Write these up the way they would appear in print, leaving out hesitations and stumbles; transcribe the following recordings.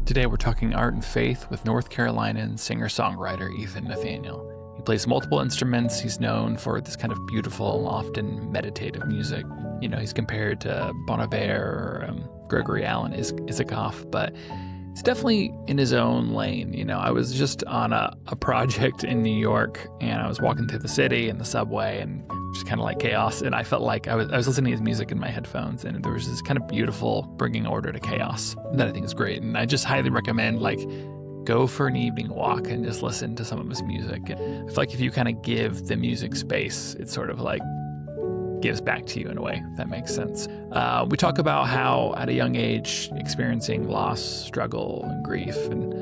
Today we're talking art and faith with North Carolinian singer-songwriter Nathaniel. He plays multiple instruments. He's known for this kind of beautiful, often meditative music. You know, he's compared to Bon Iver or Gregory Alan Isikoff, but he's definitely in his own lane. You know, I was just on a project in New York, and I was walking through the city in the subway, and just kind of like chaos. And I felt like I was listening to his music in my headphones, and there was this kind of beautiful bringing order to chaos that I think is great. And I just highly recommend, like, go for an evening walk and just listen to some of his music. And I feel like if you kind of give the music space, it sort of like gives back to you in a way, if that makes sense. We talk about how at a young age experiencing loss, struggle, and grief, and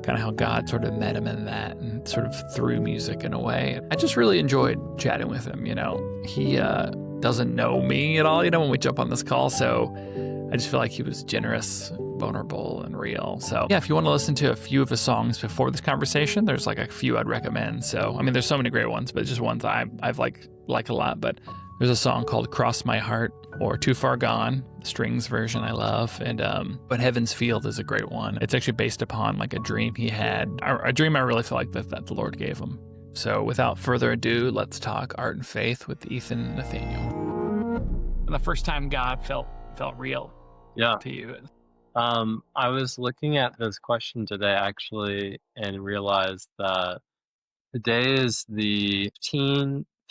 kind of how God sort of met him in that and sort of through music in a way. I just really enjoyed chatting with him. You know, he doesn't know me at all, you know, when we jump on this call. So I just feel like he was generous, vulnerable, and real. So yeah, if you want to listen to a few of his songs before this conversation, there's like a few I'd recommend. So, I mean, there's so many great ones, but just ones I've like a lot. But there's a song called Cross My Heart or Too Far Gone, the strings version I love. And But Heaven's Field is a great one. It's actually based upon like a dream he had, a dream I really feel like that the Lord gave him. So without further ado, let's talk art and faith with Nathaniel. The first time God felt real to you. I was looking at this question today actually and realized that today is the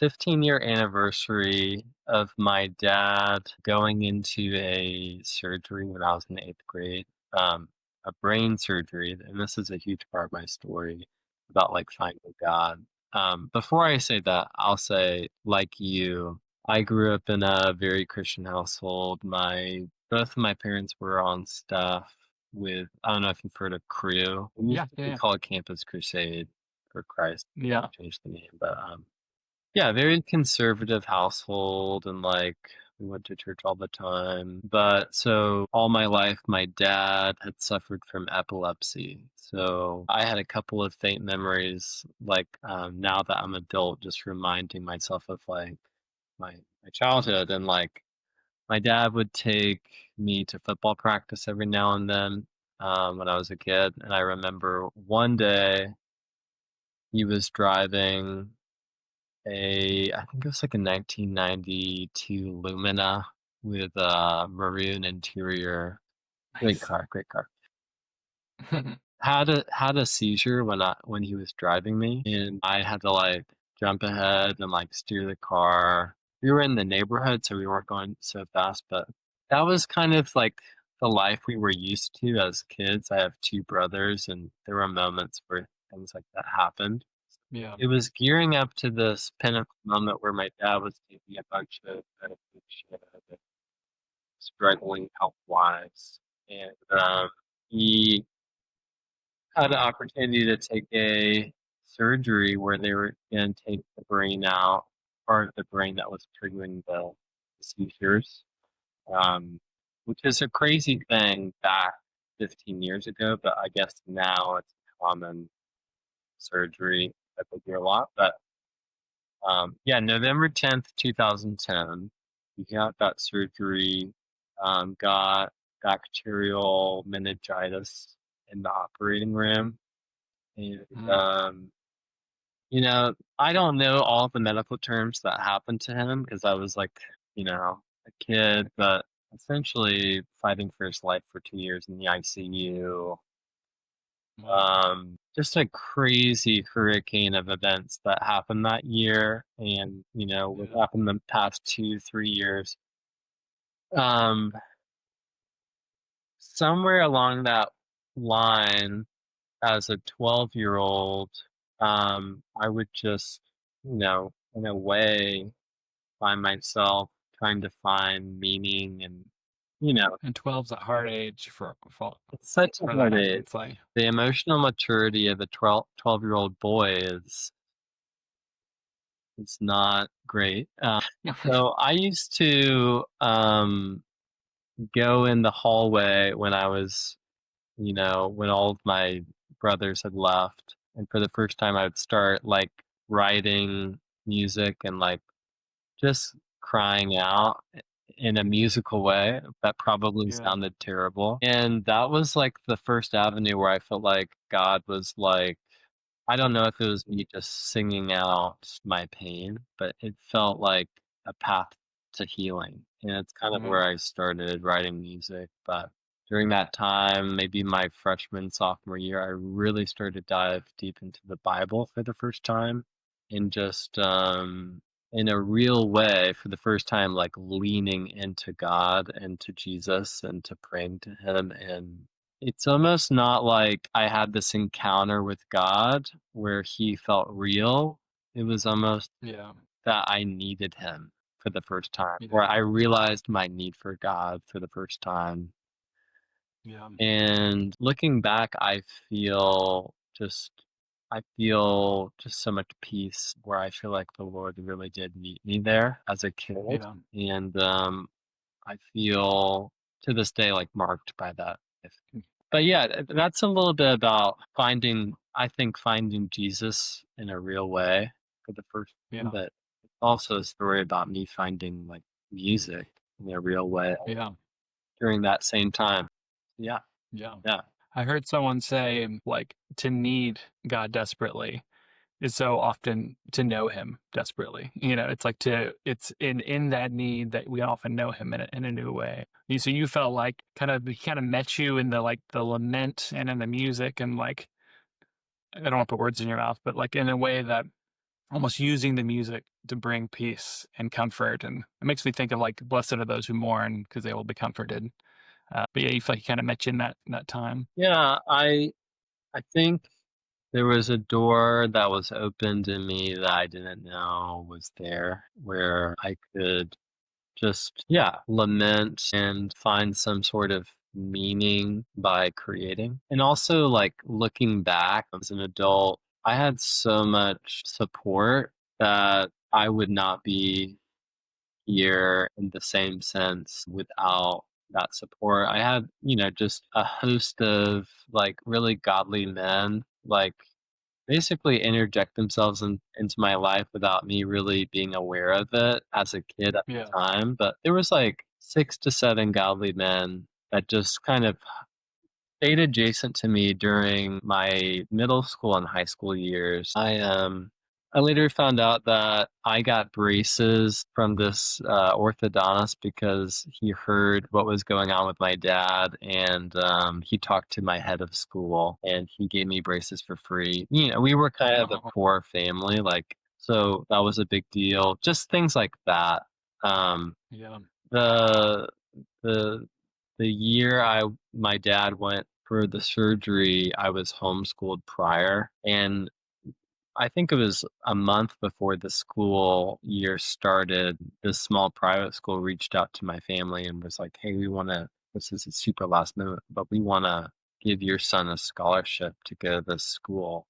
15-year anniversary of my dad going into a surgery when I was in 8th grade, a brain surgery. And this is a huge part of my story about like finding God. Before I say that, I'll say, like you, I grew up in a very Christian household. Both of my parents were on staff with, I don't know if you've heard of Crew. We call it Campus Crusade for Christ. Yeah. Changed the name, but yeah, very conservative household, and like we went to church all the time. But so all my life, my dad had suffered from epilepsy. So I had a couple of faint memories, like now that I'm adult, just reminding myself of like my childhood. And like my dad would take me to football practice every now and then when I was a kid. And I remember one day he was driving I think it was like a 1992 Lumina with a maroon interior. Great car, great car. Had a seizure when he was driving me, and I had to like jump ahead and like steer the car. We were in the neighborhood, so we weren't going so fast, but that was kind of like the life we were used to as kids. I have two brothers, and there were moments where things like that happened. Yeah. It was gearing up to this pinnacle moment where my dad was taking a bunch of medication and struggling health-wise. And he had an opportunity to take a surgery where they were going to take the brain out, part of the brain that was triggering the seizures, which is a crazy thing back 15 years ago, but I guess now it's a common surgery that they do a lot. But yeah, November 10th, 2010, he got that surgery, got bacterial meningitis in the operating room. And, you know, I don't know all the medical terms that happened to him because I was like, you know, a kid, but essentially fighting for his life for 2 years in the ICU. Just a crazy hurricane of events that happened that year, and you know what happened the past 2-3 years. Somewhere along that line, as a 12-year-old, I would just, you know, in a way, find myself trying to find meaning and, you know, And 12's a hard age for it's such a hard that, age. I'd say. The emotional maturity of a 12-year-old boy is not great. So I used to go in the hallway when I was, you know, when all of my brothers had left, and for the first time I would start like writing music and like just crying out. in a musical way that probably Yeah. sounded terrible. And that was like the first avenue where I felt like God was like, I don't know if it was me just singing out my pain, but it felt like a path to healing. And it's kind of Mhm. where I started writing music. But during that time, maybe my freshman, sophomore year, I really started to dive deep into the Bible for the first time and just in a real way for the first time, like leaning into God and to Jesus and to praying to Him. And it's almost not like I had this encounter with God where He felt real. It was almost Yeah. that I needed Him for the first time, where Yeah. I realized my need for God for the first time. Yeah. And looking back, just I feel just so much peace where I feel like the Lord really did meet me there as a kid. Yeah. And I feel to this day like marked by that. But yeah, that's a little bit about I think finding Jesus in a real way for the first time, Yeah. but it's also a story about me finding like music in a real way Yeah. during that same time. Yeah, Yeah. yeah. I heard someone say, like, to need God desperately is so often to know him desperately. It's like it's in that need that we often know him in a new way. So you felt like he kind of met you in the like the lament and in the music and like I don't want to put words in your mouth, but like in a way that almost using the music to bring peace and comfort. And it makes me think of like blessed are those who mourn because they will be comforted. But yeah, you feel like he kind of met you in that time. Yeah, I think there was a door that was opened in me that I didn't know was there, where I could just, yeah, lament and find some sort of meaning by creating. And also, like, looking back as an adult, I had so much support that I would not be here in the same sense without that support. I had, just a host of like really godly men, like basically interject themselves into my life without me really being aware of it as a kid at Yeah. the time. But there was like 6 to 7 godly men that just kind of stayed adjacent to me during my middle school and high school years. I later found out that I got braces from this orthodontist because he heard what was going on with my dad, and he talked to my head of school, and he gave me braces for free. We were kind of a Oh, poor family, like so that was a big deal. Just things like that. Um, yeah. the the the year my dad went for the surgery, I was homeschooled prior, and I think it was a month before the school year started, this small private school reached out to my family and was like, "Hey, this is a super last minute, but we wanna give your son a scholarship to go to this school."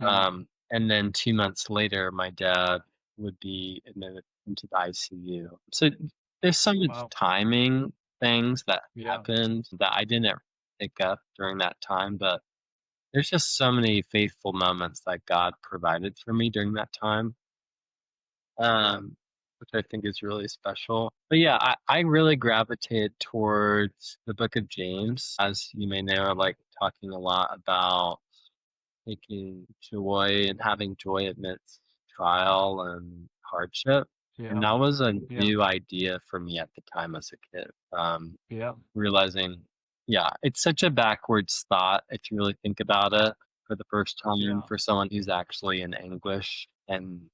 Mm, And then 2 months later, my dad would be admitted into the ICU. So there's so much wow. timing things that Yeah. happened that I didn't pick up during that time, but there's just so many faithful moments that God provided for me during that time, which I think is really special. But yeah, I really gravitated towards the book of James. As you may know, I like talking a lot about taking joy and having joy amidst trial and hardship. And Yeah. that was a Yeah. new idea for me at the time as a kid. Yeah. Realizing, yeah, it's such a backwards thought if you really think about it for the first time Yeah. for someone who's actually in anguish and,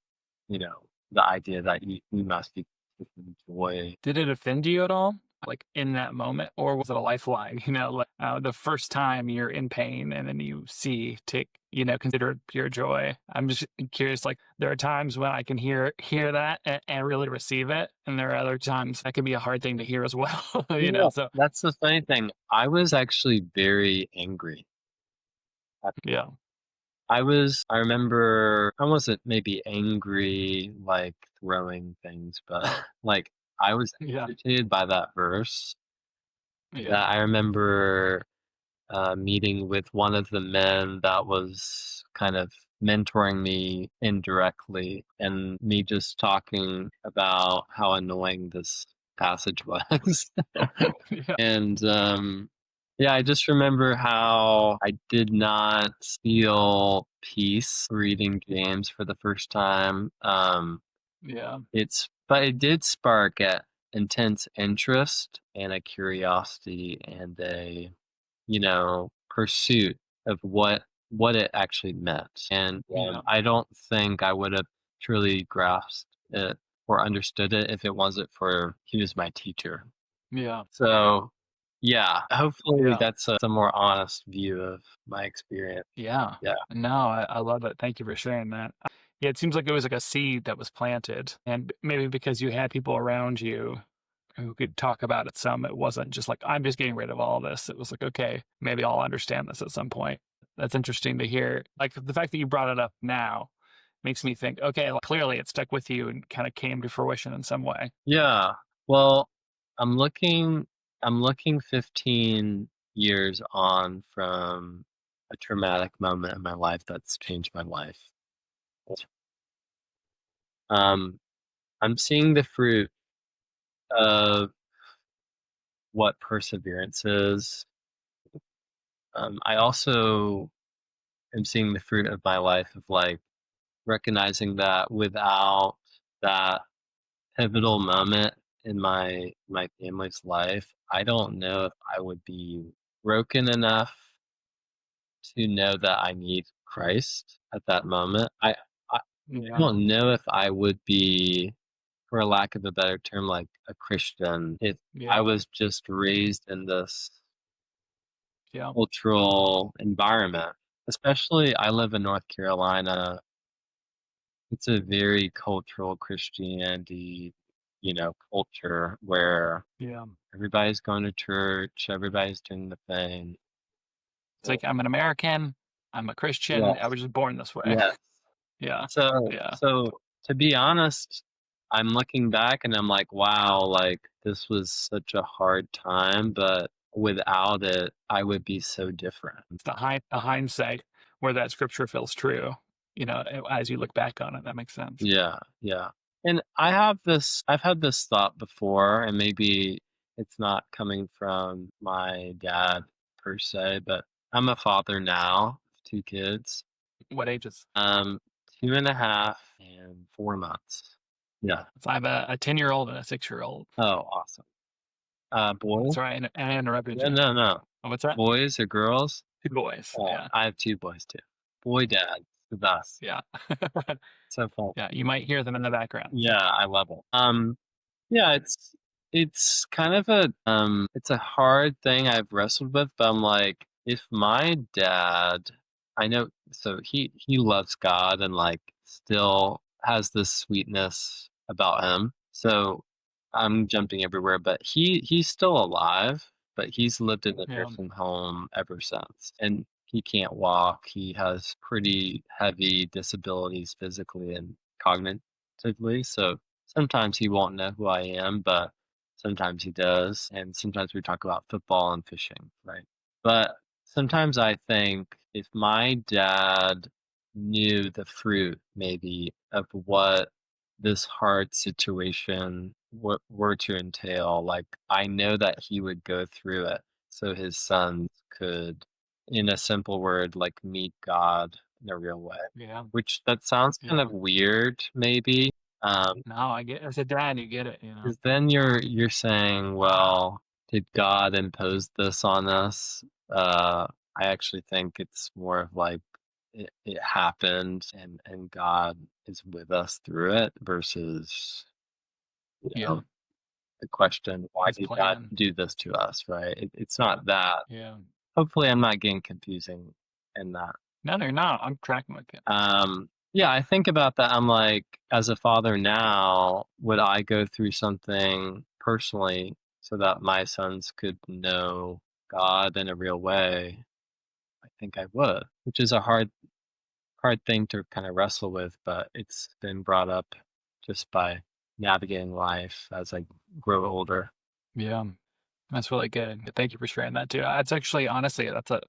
you know, the idea that you must be taking joy. Did it offend you at all? Like in that moment, or was it a lifeline? Like the first time you're in pain and then you see, take, consider it pure joy. I'm just curious. Like there are times when I can hear that and really receive it, and there are other times that can be a hard thing to hear as well. Yeah, So that's the funny thing. I was actually very angry. yeah, I remember I wasn't maybe angry, like, throwing things, but, like, I was yeah, agitated by that verse yeah, that I remember, meeting with one of the men that was kind of mentoring me indirectly and me just talking about how annoying this passage was. Yeah. And yeah, I just remember how I did not feel peace reading James for the first time. Yeah. But it did spark a intense interest and a curiosity and a, pursuit of what it actually meant. And Yeah. I don't think I would have truly grasped it or understood it if it wasn't for he was my teacher. Yeah. So, yeah, hopefully Yeah. that's a more honest view of my experience. Yeah. Yeah. No, I love it. Thank you for sharing that. Yeah, it seems like it was like a seed that was planted. And maybe because you had people around you who could talk about it some, it wasn't just like, I'm just getting rid of all this. It was like, okay, maybe I'll understand this at some point. That's interesting to hear. Like the fact that you brought it up now makes me think, okay, well, clearly it stuck with you and kind of came to fruition in some way. Yeah. Well, I'm looking I'm looking 15 years on from a traumatic moment in my life that's changed my life. Um, I'm seeing the fruit of what perseverance is. I also am seeing the fruit of my life of like recognizing that without that pivotal moment in my family's life, I don't know if I would be broken enough to know that I need Christ at that moment. I Yeah. don't know if I would be, for a lack of a better term, like a Christian if I Yeah. was just raised in this Yeah. cultural environment. Especially, I live in North Carolina. It's a very cultural Christianity, culture where Yeah. everybody's going to church, everybody's doing the thing. It's So like, I'm an American, I'm a Christian, I yes, was just born this way. yes. Yeah. So Yeah. so to be honest, I'm looking back and I'm like, wow, like this was such a hard time, but without it, I would be so different. It's the hindsight where that scripture feels true, as you look back on it, that makes sense. Yeah, yeah. And I've had this thought before, and maybe it's not coming from my dad per se, but I'm a father now of two kids, What ages? um, 2.5 and 4 months. Yeah. So I have a 10-year-old and a 6-year-old. Oh, awesome. Boy? That's right, and I interrupted Yeah, you. no, no. Oh, what's that? Boys or girls? 2 boys, Oh, yeah, I have two boys too. Boy dad, the best. yeah. So fun. Yeah, you might hear them in the background. Yeah, I love it. Yeah, it's kind of it's a hard thing I've wrestled with, but I'm like, if my dad, I know, so he loves God and like still has this sweetness about him. So I'm jumping everywhere, but he's still alive, but he's lived in a Yeah, nursing home ever since, and he can't walk. He has pretty heavy disabilities physically and cognitively, so sometimes he won't know who I am, but sometimes he does, and sometimes we talk about football and fishing, right? But sometimes I think if my dad knew the fruit maybe of what this hard situation were to entail, like I know that he would go through it so his sons could, in a simple word, like meet God in a real way. yeah, Which that sounds kind yeah. of weird, maybe. No, I get as a dad, you get it. 'Cause then you're saying, "Well, did God impose this on us?" I actually think it's more of like it happened and God is with us through it versus, you Yeah, know, the question, "Why his did God plan. do this to us?" Right? It's not that. Yeah. Hopefully, I'm not getting confusing in that. No, no, no, I'm tracking with you. Yeah, I think about that. I'm like, as a father now, would I go through something personally so that my sons could know God in a real way? I think I would, which is a hard thing to kind of wrestle with, but it's been brought up just by navigating life as I grow older. Yeah, that's really good. Thank you for sharing that too. It's actually honestly, that's a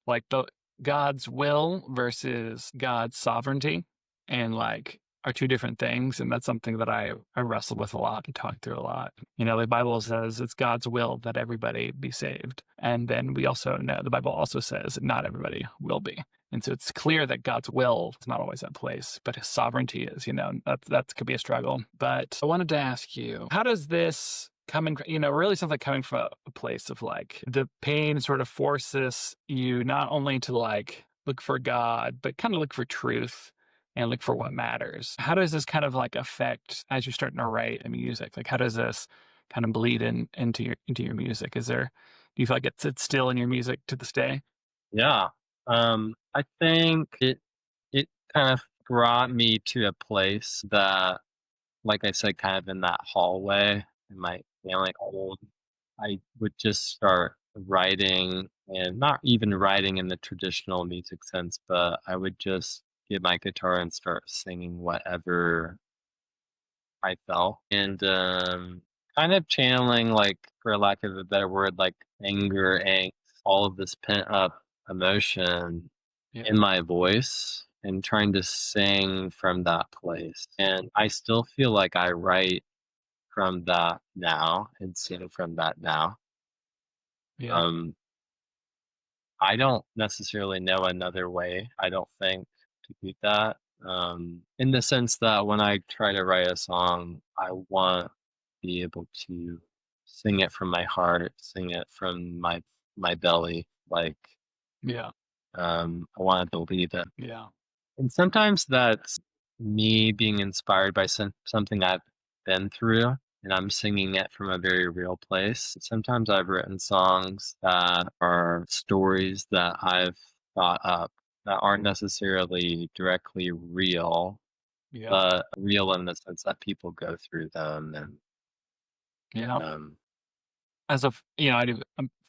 like the God's will versus God's sovereignty and like are two different things. And that's something that I wrestle with a lot and talk through a lot. You know, the Bible says it's God's will that everybody be saved. And then we also know the Bible also says that not everybody will be. And so it's clear that God's will is not always at place, but his sovereignty is, you know, that could be a struggle. But I wanted to ask you, how does this coming, you know, really sounds like coming from a place of like the pain sort of forces you not only to like look for God, but kind of look for truth and look for what matters. How does this kind of like affect as you're starting to write music? Like, how does this kind of bleed into your music? Is there, do you feel like it's still in your music to this day? Yeah. I think it kind of brought me to a place that, like I said, kind of in that hallway in my family home, I would just start writing, and not even writing in the traditional music sense, but I would just get my guitar and start singing whatever I felt. And kind of channeling, like, for lack of a better word, like anger, angst, all of this pent up emotion Yeah. in my voice and trying to sing from that place. And I still feel like I write from that now and sing from that now. Yeah. Um, I don't necessarily know another way, I don't think, to do that. In the sense that when I try to write a song, I want to be able to sing it from my heart, sing it from my belly. Like, Yeah. I want to believe it. Yeah. And sometimes that's me being inspired by something I've been through, and I'm singing it from a very real place. Sometimes I've written songs that are stories that I've thought up that aren't necessarily directly real, Yeah. but real in the sense that people go through them. And Yeah. um, As of, you know, I do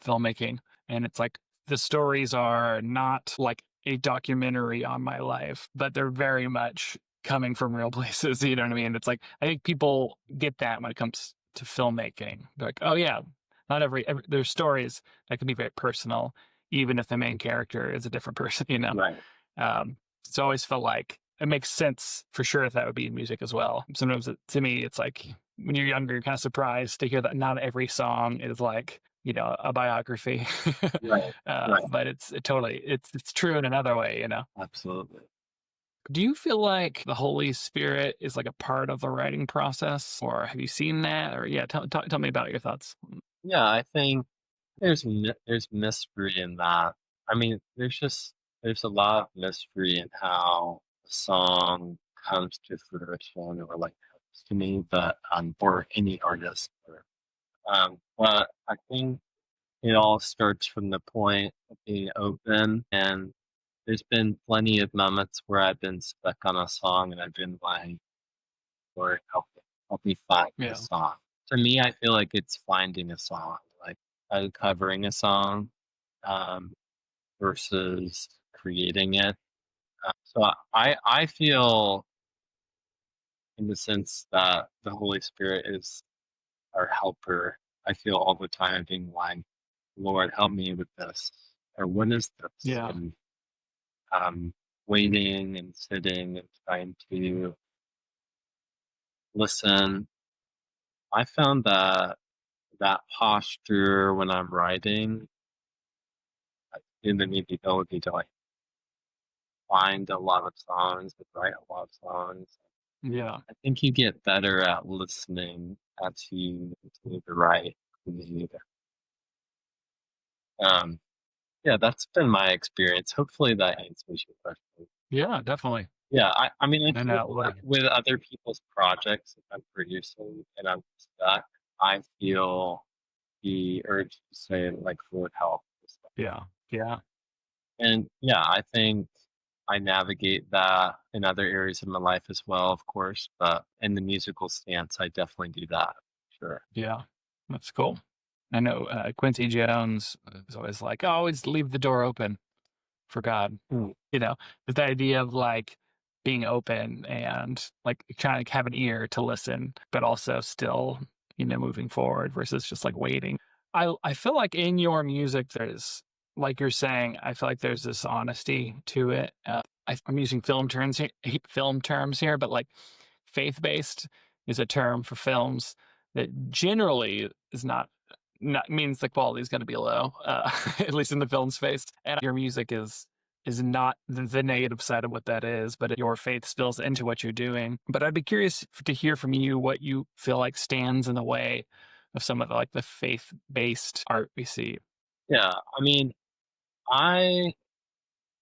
filmmaking, and it's like the stories are not like a documentary on my life, but they're very much coming from real places. You know what I mean? It's like I think people get that when it comes to filmmaking. They're like, oh yeah, not every there's stories that can be very personal, even if the main character is a different person. You know, right, it's always felt like it makes sense for sure if that would be in music as well. Sometimes to me, it's like when you're younger, you're kind of surprised to hear that not every song is like, you know, a biography. right, right, But it's true in another way, you know. absolutely. Do you feel like the Holy Spirit is like a part of the writing process, or have you seen that? Or yeah, tell me about your thoughts. Yeah, I think there's mystery in that. I mean, there's a lot of mystery in how a song comes to fruition, or like comes to me, but or any artist. But I think it all starts from the point of being open, and there's been plenty of moments where I've been stuck on a song and I've been like, Lord, help me find Yeah, this song. To me, I feel like it's finding a song, like uncovering a song, um, versus creating it. So I feel, in the sense that the Holy Spirit is our helper. I feel all the time being like, Lord, help me with this, or what is this? yeah, And waiting and sitting and trying to listen. I found that that posture when I'm writing, giving me the ability to like find a lot of songs, and write a lot of songs. yeah, I think you get better at listening as you continue to write. Um, yeah, that's been my experience. Hopefully that answers your question. yeah, definitely. Yeah, I mean, I And think what? with other people's projects, if I'm producing and I'm stuck, I feel the urge to say, like, Lord, help. Yeah, yeah, And yeah, I think I navigate that in other areas of my life as well, of course, but in the musical stance, I definitely do that. Sure. yeah. That's cool. I know Quincy Jones is always like, "Oh, always leave the door open for God." Mm. You know, the idea of like being open and like trying to have an ear to listen, but also still, you know, moving forward versus just like waiting. I feel like in your music, there's like you're saying, I feel like there's this honesty to it. I'm using film terms here, but like faith-based is a term for films that generally is not means the quality is going to be low, at least in the film space. And your music is not the negative side of what that is, but your faith spills into what you're doing. But I'd be curious to hear from you what you feel like stands in the way of some of the, like the faith-based art we see. Yeah, I mean, I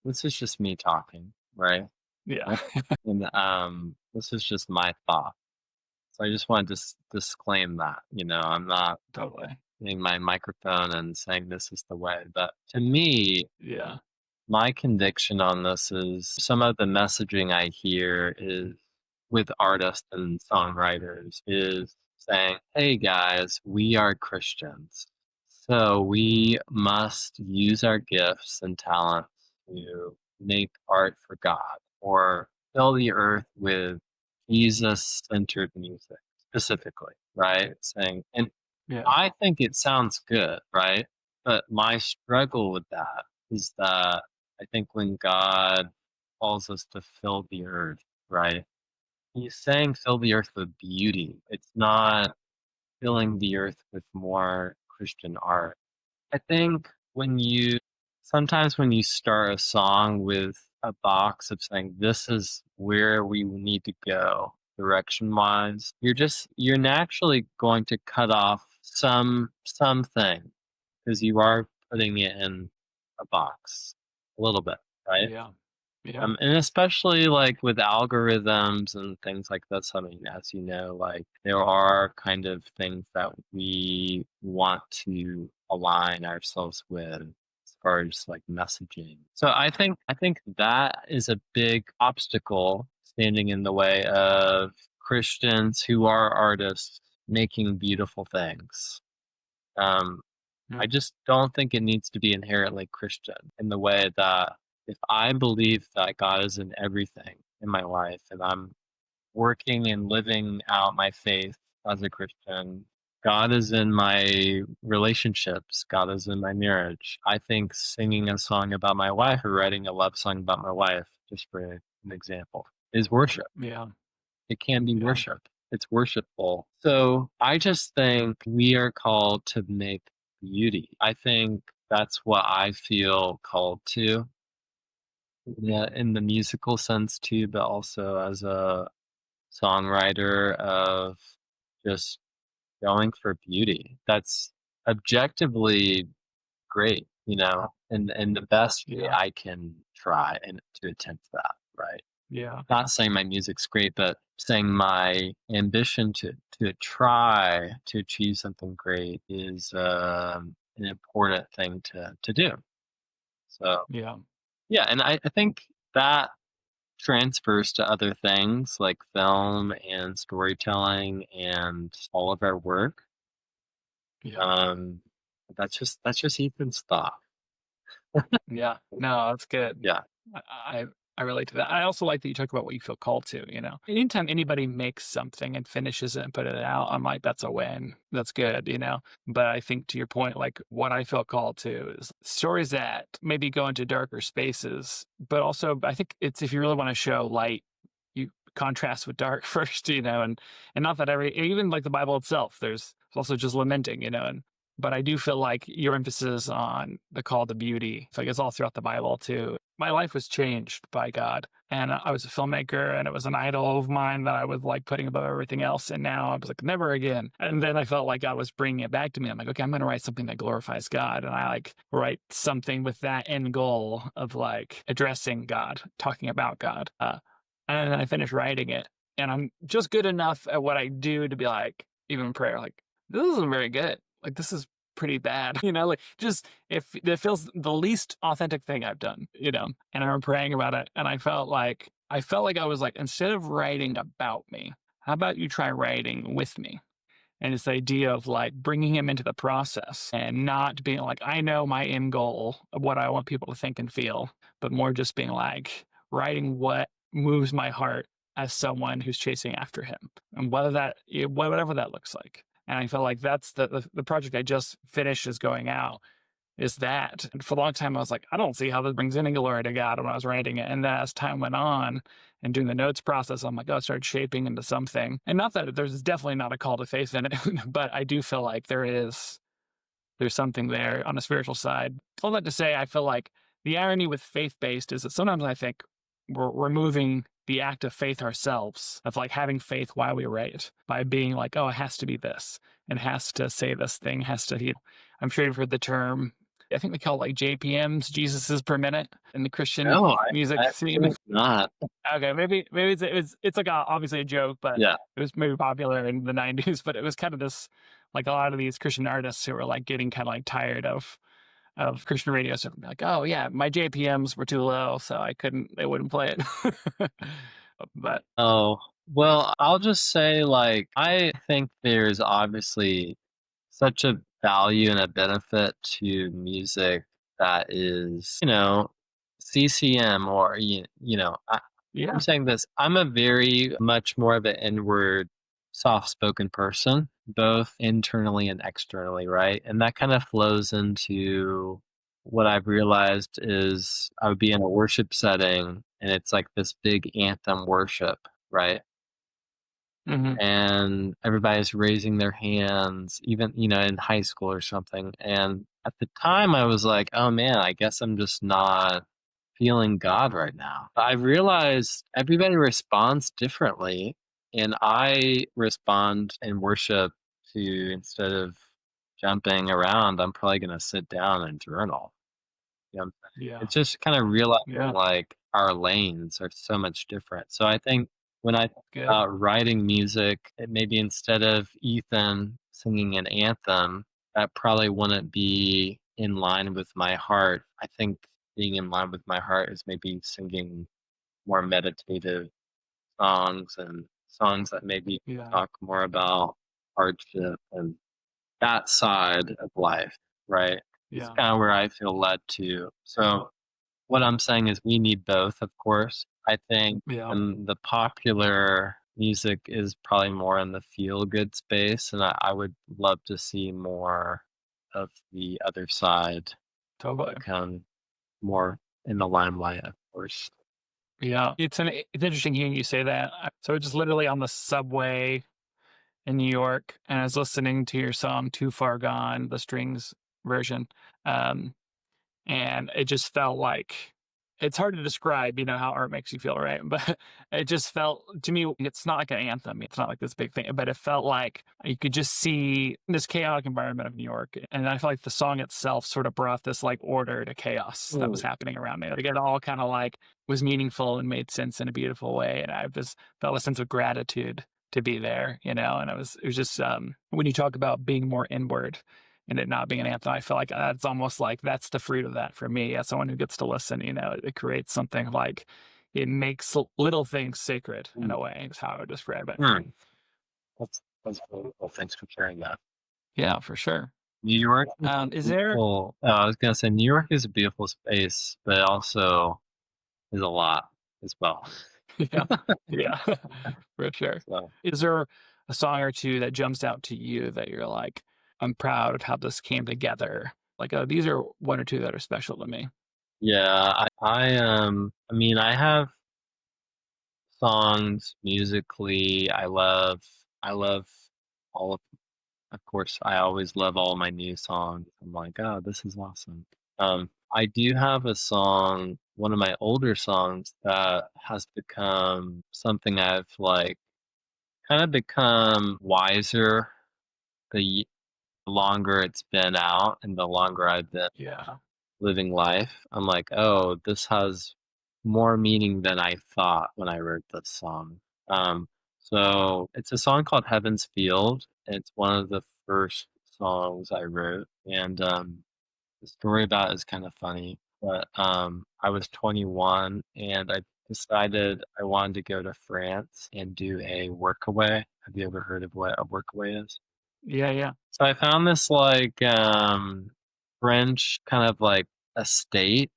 this is just me talking, right? Yeah, And this is just my thought. So I just want to disclaim that, I'm not totally. getting my microphone and saying this is the way. But to me, Yeah, my conviction on this is some of the messaging I hear is with artists and songwriters is saying, hey guys, we are Christians. So we must use our gifts and talents to make art for God or fill the earth with Jesus centered music specifically, right? Saying, and yeah, I think it sounds good, right? But my struggle with that is that I think when God calls us to fill the earth, right? He's saying fill the earth with beauty. It's not filling the earth with more Christian art. I think sometimes when you start a song with a box of saying this is where we need to go direction wise, you're naturally going to cut off something because you are putting it in a box a little bit, right? yeah, yeah, And especially like with algorithms and things like this, I mean, as you know, like there are kind of things that we want to align ourselves with as far as like messaging. So I think that is a big obstacle standing in the way of Christians who are artists making beautiful things. Um, yeah, I just don't think it needs to be inherently Christian in the way that if I believe that God is in everything in my life and I'm working and living out my faith as a Christian, God is in my relationships, God is in my marriage. I think singing a song about my wife or writing a love song about my wife, just for an example, is worship. yeah, It can be yeah, worship. It's worshipful. So I just think we are called to make beauty. I think that's what I feel called to. Yeah, in the musical sense too, but also as a songwriter of just going for beauty. That's objectively great, and the best way yeah, I can try and to attempt that, right? yeah, Not saying my music's great, but saying my ambition to try to achieve something great is an important thing to do. So yeah, yeah, and I think that transfers to other things like film and storytelling and all of our work. yeah. Um, that's just Ethan's thought. Yeah, no, that's good. Yeah, I I I relate to that. I also like that you talk about what you feel called to, you know? Anytime anybody makes something and finishes it and put it out, I'm like, "That's a win. That's good," you know? But I think to your point, like, what I feel called to is stories that maybe go into darker spaces, but also I think it's if you really wanna show light, you contrast with dark first, you know? And not that even like the Bible itself, there's also just lamenting, you know? But I do feel like your emphasis on the call to beauty, like it's all throughout the Bible too. My life was changed by God. And I was a filmmaker and it was an idol of mine that I was like putting above everything else. And now I was like, never again. And then I felt like God was bringing it back to me. I'm like, okay, I'm going to write something that glorifies God. And I like write something with that end goal of like addressing God, talking about God. And then I finished writing it. And I'm just good enough at what I do to be like, even in prayer, like, this isn't very good. Like, this is pretty bad, you know, like just if it feels the least authentic thing I've done, you know, and I remember praying about it. And I felt like I was like, instead of writing about me, how about you try writing with me? And it's the idea of like bringing him into the process and not being like, I know my end goal of what I want people to think and feel, but more just being like writing what moves my heart as someone who's chasing after him and whatever that looks like. And I feel like that's the project I just finished is going out. is that. And for a long time, I was like, I don't see how this brings any glory to God when I was writing it. And then as time went on and doing the notes process, I'm like, oh, it started shaping into something. And not that there's definitely not a call to faith in it, but I do feel like there's something there on a spiritual side. All that to say, I feel like the irony with faith based is that sometimes I think we're removing the act of faith ourselves, of like having faith while we write, by being like, oh, it has to be this and has to say this thing, has to, I'm sure you've heard the term, I think they call it like JPMs, Jesuses per minute in the Christian No, I music actually scene. have not. Okay, maybe it's like obviously a joke, but Yeah. it was maybe popular in the '90s. But it was kind of this, like a lot of these Christian artists who were like getting kind of like tired of Christian radio, so like, oh yeah, my JPMs were too low, so they wouldn't play it. But Oh, well, I'll just say, like, I think there's obviously such a value and a benefit to music that is, CCM or, I'm yeah, saying this, I'm a very much more of an inward, soft spoken person, both internally and externally, right? And that kind of flows into what I've realized is I would be in a worship setting and it's like this big anthem worship, right? hmm, And everybody's raising their hands, even, in high school or something. And at the time, I was like, oh man, I guess I'm just not feeling God right now. But I realized everybody responds differently. And I respond in worship to instead of jumping around, I'm probably going to sit down and journal. Yeah, yeah, it's just kinda realizing, yeah, like, our lanes are so much different. So I think when I think good, about writing music, it maybe instead of Ethan singing an anthem, that probably wouldn't be in line with my heart. I think being in line with my heart is maybe singing more meditative songs and songs that maybe yeah, talk more about hardship and that side of life, right? It's yeah, kinda where I feel led to. So what I'm saying is we need both, of course. I think yeah, the popular music is probably more in the feel good space, and I would love to see more of the other side totally. become more in the limelight, of course. Yeah, it's interesting hearing you say that. So just literally on the subway in New York, and I was listening to your song "Too Far Gone," the strings version, um, and it just felt like it's hard to describe, how art makes you feel, right? But it just felt to me, it's not like an anthem. It's not like this big thing, but it felt like you could just see this chaotic environment of New York. And I feel like the song itself sort of brought this like order to chaos that was Mm, happening around me. Like it all kind of like was meaningful and made sense in a beautiful way. And I just felt a sense of gratitude to be there, and it was just, when you talk about being more inward, and it not being an anthem, I feel like that's almost like that's the fruit of that for me as someone who gets to listen. It creates something like it makes little things sacred in mm, a way, is how I would describe it. mm. That's really cool. Thanks for sharing that. Yeah, for sure. New York is a Is there, beautiful I was gonna say New York is a beautiful space, but it also is a lot as well. yeah, yeah, for sure. So Is there a song or two that jumps out to you that you're like, I'm proud of how this came together? Like, oh, these are one or two that are special to me. yeah, I mean, I have songs musically. I love all of course, I always love all my new songs. I'm like, "Oh, this is awesome." I do have a song, one of my older songs that has become something I've like kind of become wiser the longer it's been out and the longer I've been Yeah. living life. I'm like, "Oh, this has more meaning than I thought when I wrote this song." So it's a song called Heaven's Field. It's one of the first songs I wrote, and the story about it is kind of funny. But I was 21, and I decided I wanted to go to France and do a workaway. Have you ever heard of what a workaway is? Yeah. Yeah. So I found this like French kind of like estate,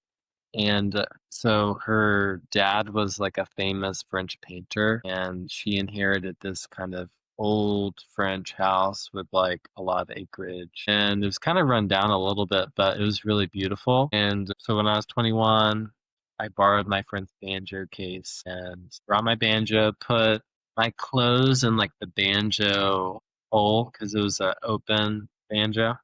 and so her dad was like a famous French painter, and she inherited this kind of old French house with like a lot of acreage, and it was kind of run down a little bit, but it was really beautiful. And so when I was 21, I borrowed my friend's banjo case and brought my banjo, put my clothes in like the banjo hole because it was an open banjo,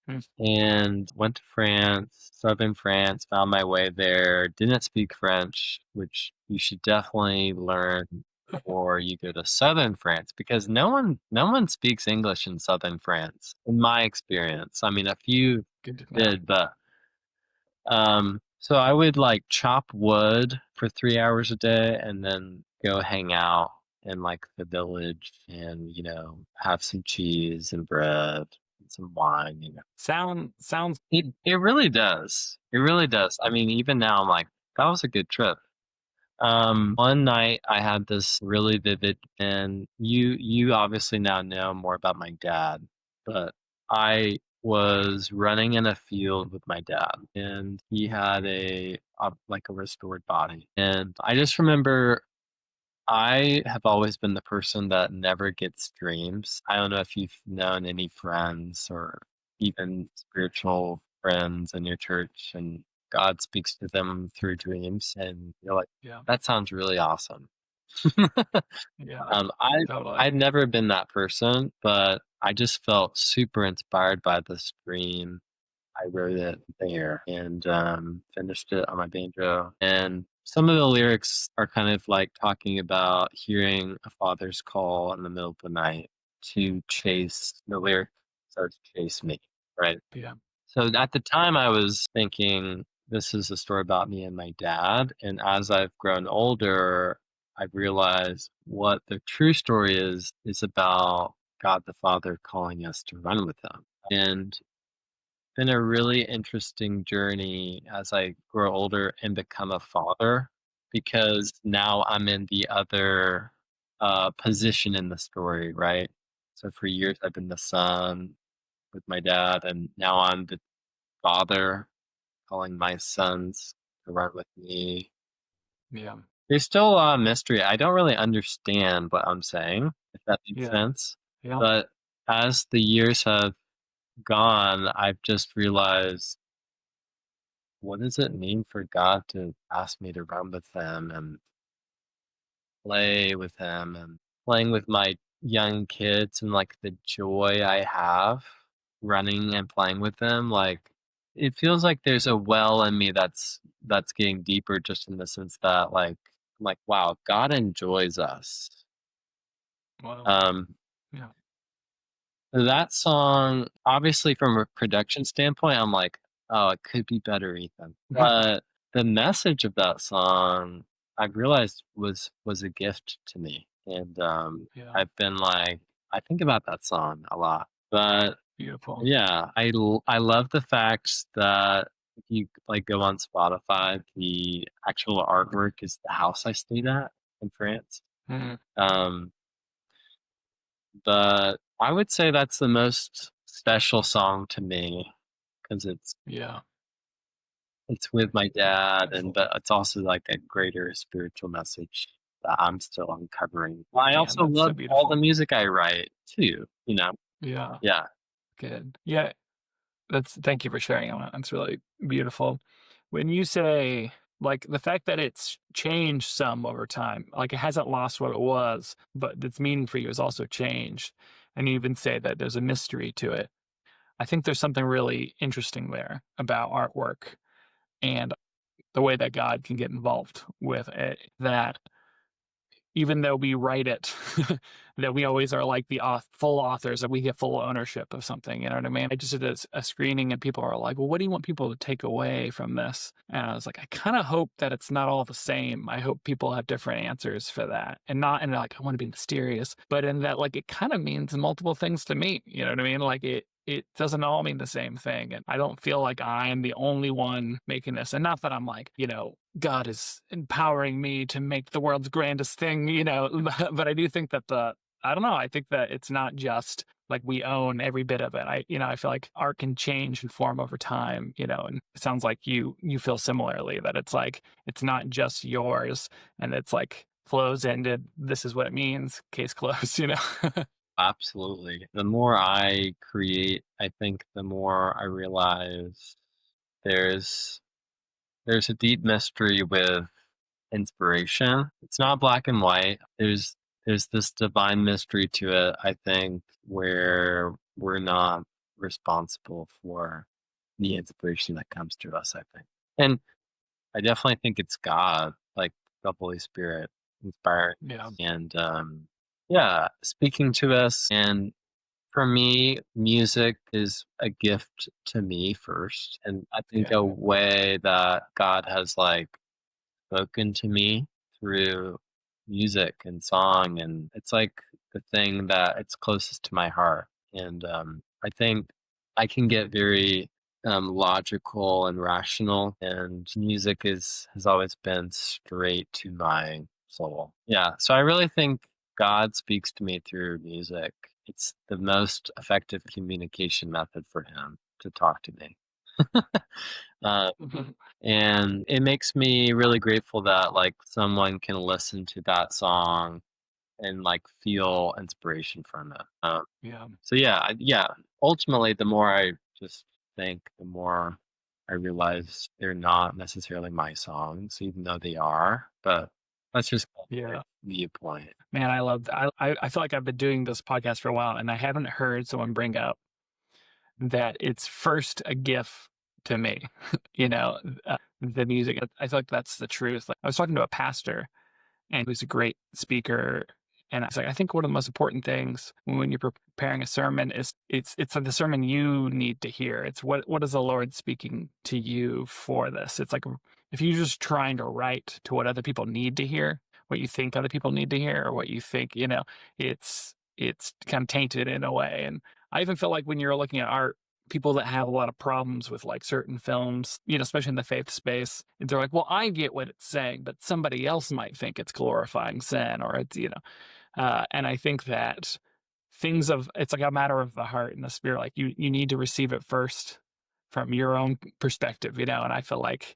Mm. and went to France, southern France, found my way there. Didn't speak French, which you should definitely learn before you go to southern France because no one speaks English in southern France, in my experience. I mean, a few Good to know. did, but so I would like chop wood for 3 hours a day and then go hang out in like the village and, have some cheese and bread and some wine. Sounds It really does. It really does. I mean, even now I'm like, that was a good trip. One night I had this really vivid, and you obviously now know more about my dad, but I was running in a field with my dad, and he had like a restored body, and I just remember I have always been the person that never gets dreams. I don't know if you've known any friends or even spiritual friends in your church and God speaks to them through dreams and you're like, yeah, that sounds really awesome. yeah, I've totally. I've never been that person, but I just felt super inspired by this dream. I wrote it there and finished it on my banjo. And some of the lyrics are kind of like talking about hearing a father's call in the middle of the night to chase the lyric starts chase me, right? Yeah, So at the time I was thinking this is a story about me and my dad. And as I've grown older, I've realized what the true story is about God the Father calling us to run with him. And been a really interesting journey as I grow older and become a father because now I'm in the other position in the story, right? So for years I've been the son with my dad, and now I'm the father calling my sons to run with me. yeah, There's still a lot of mystery. I don't really understand what I'm saying, if that makes yeah, sense. yeah. But as the years have gone, I've just realized what does it mean for God to ask me to run with him and play with him and playing with my young kids and like the joy I have running and playing with them? Like it feels like there's a well in me that's getting deeper just in the sense that like wow, God enjoys us. Well, Um yeah, That song, obviously from a production standpoint, I'm like, "Oh, it could be better, Ethan." But the message of that song, I realized was a gift to me, and, yeah, I've been like I think about that song a lot. But, beautiful. yeah, I love the fact that if you, like, go on Spotify, the actual artwork is the house I stayed at in France. Mm, Um but I would say that's the most special song to me because yeah, it's with my dad, and beautiful. but it's also like a greater spiritual message that I'm still uncovering. I Man, also that's so love all the beautiful. music I write too, you know? Yeah, Yeah. good. Yeah, thank you for sharing on that. That's really beautiful. When you say like the fact that it's changed some over time, like it hasn't lost what it was, but its meaning for you has also changed. And you even say that there's a mystery to it. I think there's something really interesting there about artwork and the way that God can get involved with it. That even though we write it, that we always are like the full authors, that we get full ownership of something. You know what I mean? I just did a screening and people are like, well, what do you want people to take away from this? And I was like, I kind of hope that it's not all the same. I hope people have different answers for that. And not in like, I want to be mysterious, but in that like it kind of means multiple things to me. You know what I mean? Like it doesn't all mean the same thing. And I don't feel like I'm the only one making this. And not that I'm like, God is empowering me to make the world's grandest thing, but I do think that I don't know, I think that it's not just like we own every bit of it. I feel like art can change and form over time, and it sounds like you feel similarly that it's like, it's not just yours and it's like flows ended. This is what it means. Case closed, you know? Absolutely. The more I create, I think the more I realize there's there's a deep mystery with inspiration. It's not black and white. There's this divine mystery to it, I think, where we're not responsible for the inspiration that comes to us, I think. And I definitely think it's God, like the Holy Spirit inspiring Yeah. and yeah, speaking to us. And for me, music is a gift to me first. And I think Yeah. a way that God has like spoken to me through music and song, and it's like the thing that it's closest to my heart. And I think I can get very logical and rational, and music is has always been straight to my soul. Yeah, so I really think God speaks to me through music. It's the most effective communication method for him to talk to me. uh, and it makes me really grateful that, like, someone can listen to that song and, like, feel inspiration from it. Yeah. So yeah, yeah, ultimately, the more I just think, the more I realize they're not necessarily my songs, even though they are, but that's just my Yeah. viewpoint. Man, I love that. I feel like I've been doing this podcast for a while and I haven't heard someone bring up that it's first a gift to me, you know, the music. I feel like that's the truth. Like I was talking to a pastor and who's a great speaker. And I was like, I think one of the most important things when you're preparing a sermon is it's like the sermon you need to hear. It's what is the Lord speaking to you for this? It's like if you're just trying to write to what other people need to hear, what you think other people need to hear, or what you think, you know, it's kind of tainted in a way. And I even feel like when you're looking at art, people that have a lot of problems with like certain films, you know, especially in the faith space, they're like, well, I get what it's saying, but somebody else might think it's glorifying sin or it's, you know, and I think that it's like a matter of the heart and the spirit. Like you need to receive it first from your own perspective, you know, and I feel like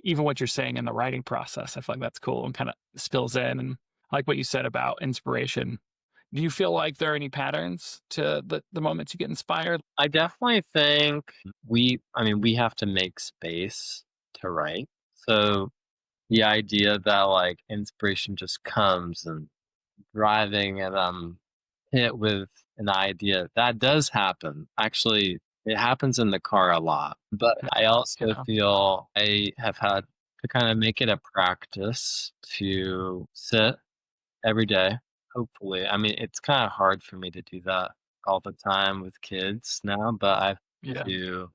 even what you're saying in the writing process, I feel like that's cool and kind of spills in. And I like what you said about inspiration. Do you feel like there are any patterns to the moments you get inspired? I definitely think we have to make space to write. So the idea that like inspiration just comes and driving and hit with an idea that does happen. Actually, it happens in the car a lot. But I also Yeah. feel I have had to kind of make it a practice to sit every day. Hopefully, I mean it's kind of hard for me to do that all the time with kids now, but I've Yeah. to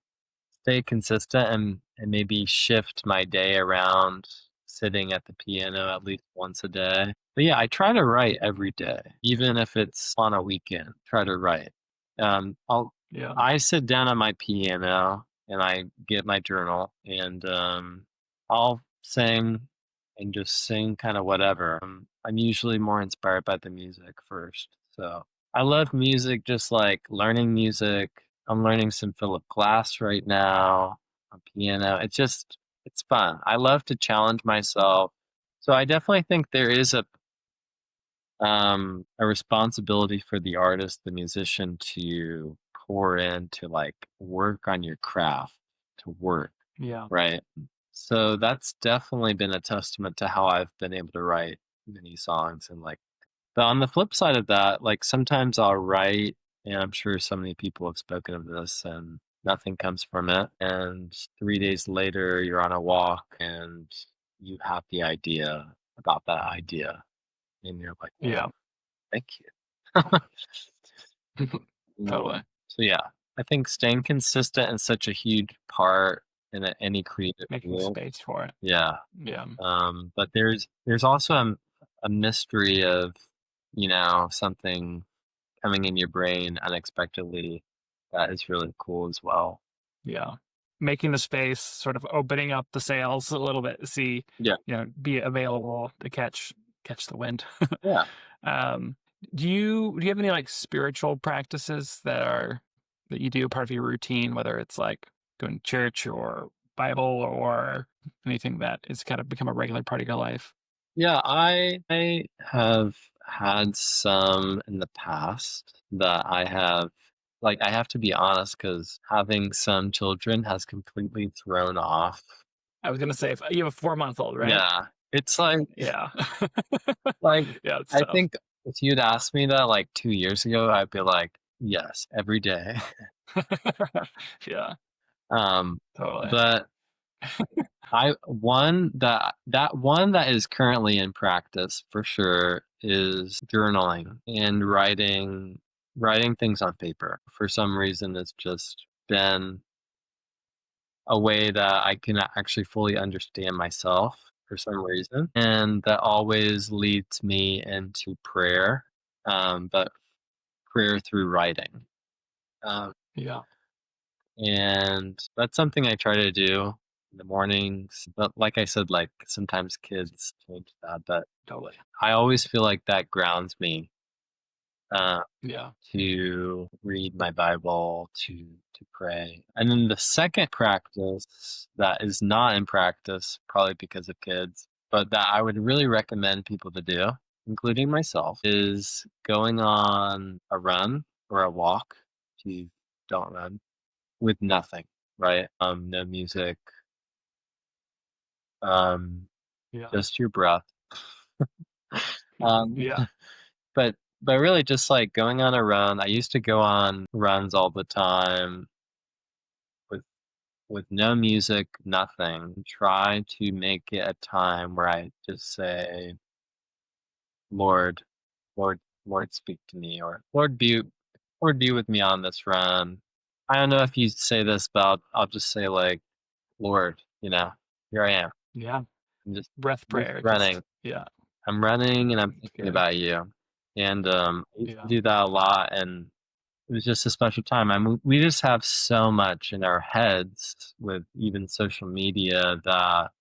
stay consistent and maybe shift my day around sitting at the piano at least once a day. But yeah, I try to write every day, even if it's on a weekend. Try to write. I'll Yeah. I sit down at my piano and I get my journal and I'll sing and just sing kind of whatever. I'm usually more inspired by the music first. So I love music, just like learning music. I'm learning some Philip Glass right now on piano. It's fun. I love to challenge myself. So I definitely think there is a responsibility for the artist, the musician to pour in to like work on your craft, to work, Yeah. right? So that's definitely been a testament to how I've been able to write many songs and like but on the flip side of that, like sometimes I'll write, and I'm sure so many people have spoken of this, and nothing comes from it. And 3 days later, you're on a walk and you have the idea about that idea. And you're like, Yeah. oh, thank you. Totally. So, yeah, I think staying consistent is such a huge part in any creative Making field. space for it. Yeah. Yeah. But there's also a mystery of, something coming in your brain unexpectedly that is really cool as well. Yeah. Making the space, sort of opening up the sails a little bit to see, Yeah. you know, be available to catch the wind. Yeah. Um, do you have any like spiritual practices that you do part of your routine, whether it's like going to church or Bible or anything that is kind of become a regular part of your life? Yeah, I have had some in the past that I have like, I have to be honest because having some children has completely thrown off. I was gonna say, if you have a 4-month-old, right? Yeah, it's like Yeah. like, Yeah, it's I tough. think if you'd asked me that, like, 2 years ago, I'd be like, "Yes, every day." Yeah, Um, totally. but I one that is currently in practice for sure is journaling and writing things on paper. For some reason, it's just been a way that I can actually fully understand myself for some reason, and that always leads me into prayer, but prayer through writing. Um, Yeah, and that's something I try to do in the mornings, but like I said, like, sometimes kids change that, but totally. I always feel like that grounds me, uh, Yeah, to read my Bible, to pray. And then the second practice that is not in practice, probably because of kids, but that I would really recommend people to do, including myself, is going on a run or a walk if you don't run, with nothing, right? No music, um, yeah, just your breath. Um, yeah, but really just, like, going on a run. I used to go on runs all the time with no music, nothing. Try to make it a time where I just say, "Lord, Lord, Lord, speak to me," or Lord, be with me on this run." I don't know if you say this, but I'll just say, like, "Lord, here I am. yeah. I'm Breath just prayer, just running. yeah, I'm running and I'm that's thinking good. about you." And, I used to Yeah, do that a lot, and it was just a special time. I mean, we just have so much in our heads with even social media that